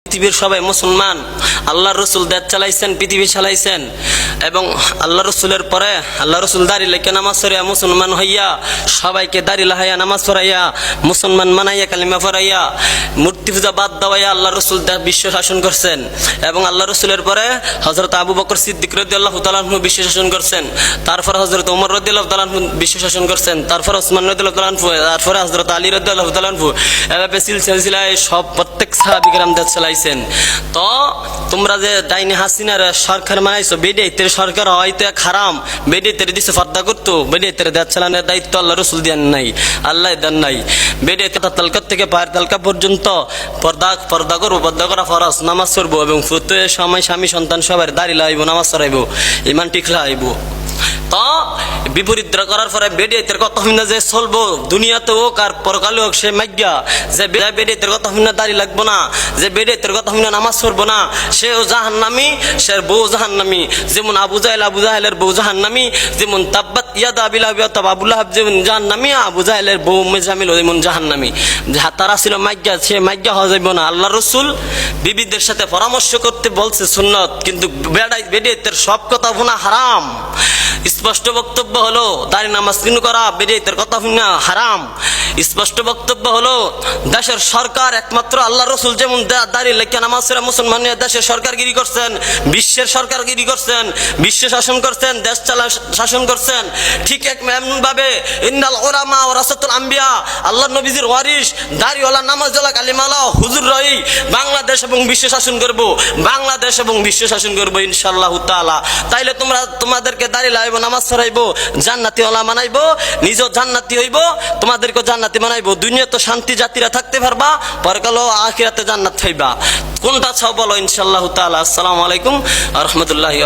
পৃথিবীর সবাই মুসলমান, আল্লাহ রসুল দেশ চালাইছেন, পৃথিবী চালাইছেন, এবং আল্লাহ রসুলের পরে আল্লাহ রসুল দাড়ি লেখে নামাজ পড়াইয়া মুসলমান হইয়া সবাইকে দাড়ি লাহাইয়া নামাজ পড়াইয়া মুসলমান মানাইয়া কালিমা পড়াইয়া মূর্তি পূজা বাদ দেওয়াইয়া আল্লাহ রসুল বিশ্ব শাসন করছেন। এবং আল্লাহ রসুলের পরে হযরত আবু বকর সিদ্দিক রাদিয়াল্লাহু তাআলা আনহু বিশ্ব শাসন করছেন, তারপর হযরত ওমর রাদিয়াল্লাহু তাআলা আনহু বিশ্ব শাসন করছেন, তারপর ওসমান রাদিয়াল্লাহু তাআলা আনহু, তারপরে হযরত আলী রাদিয়াল্লাহু তাআলা আনহু, এভাবে সিলসিলায় সব প্রত্যেক সাহাবী কেরাম দেশ চালাইছেন। তো তোমরা যে ডাইনি হাসিনার সরকার বানাইছো, বেডিয়াইতের সরকার হয়তো এক হারাম, বেডিয়াইতের দিছে পর্দা করতো, বেডিয়াইতের দেশ চালানোর দায়িত্ব আল্লাহ রসুল দেন নাই, আল্লাহ দেন নাই। বেডিয়াইতের তালকাত থেকে পায়ের তালকা পর্যন্ত পর্দা করবো, পর্দা করা ফরজ, নামাজ পড়বো এবং ফুতুয়ের সময় স্বামী সন্তান সবার দাড়ি লাগাইব, নামাজ পড়াইব, ইমান ঠিক লাগাইব। তো বিপরীত করার পরে বেডিয়াইতের কথা হইনা যে চলবো, দুনিয়াতে হোক আর পরকালে হোক, সে মাইজ্ঞা যে বেডিয়াইতের কথা হইনা দাড়ি লাগবো না, যে বেডিয়াইতের কথা হইনা নামাজ পড়বো না, সেও জাহান্নামী, সে বউ জাহান্নামী। যেমন আবু জাহেলের বউ জাহান্নামী, যেমন তাব্বাত ইয়াদা আবি লাহাব ওয়া তাব, আবু লাহাব যেমন জাহান্নামী, আবু জাহেলের বউ উম্মে জামিল যেমন জাহান্নামী। তারা ছিল মাইজ্ঞা, সে মাইজ্ঞা হওয়া যাইব না। আল্লাহ রসুল বিবিদের সাথে পরামর্শ করতে বলছে সুন্নত, কিন্তু বেডিয়াইতের সব কথা শোনা হারাম। স্পষ্ট বক্তব্য হলো দাড়ি নামাজ কিনু করা বেডিয়াইতের কথা শুনা হারাম। স্পষ্ট বক্তব্য হলো দেশের সরকার একমাত্র আল্লাহ রসুল যেমন দাড়ি লেখা নামাজ পড়া মুসলমান দেশের সরকারগিরি করছেন, বিশ্বের সরকারগিরি করছেন, বিশ্ব শাসন করছেন, দেশ শাসন করছেন, ঠিক এমন ভাবে ইন্নাল উলামা ওয়ারাসাতুল আম্বিয়া, আল্লাহ নবীজির ওয়ারিস, দাড়িওয়ালা নামাজওয়ালা কালিমাওয়ালা হুজুর রই বাংলাদেশ এবং বিশ্ব শাসন করব, বাংলাদেশ এবং বিশ্ব শাসন করব ইনশাআল্লাহ তাআলা। তাইলে তোমাদেরকে দাড়ি লাগাইবো, নামাজ পড়াইবো, জান্নাতি ওয়ালা বানাইবো, নিজেও জান্নাতি হইব, তোমাদেরকে জান্নাতি বানাইবো। দুনিয়া তো শান্তি জাতিরা থাকতে পারবা, পরকালে আখিরাতে জান্নাত পাইবা। কোনটা চাও বলো ইনশাআল্লাহ তাআলা। আসসালামু আলাইকুম ওয়া রাহমাতুল্লাহি।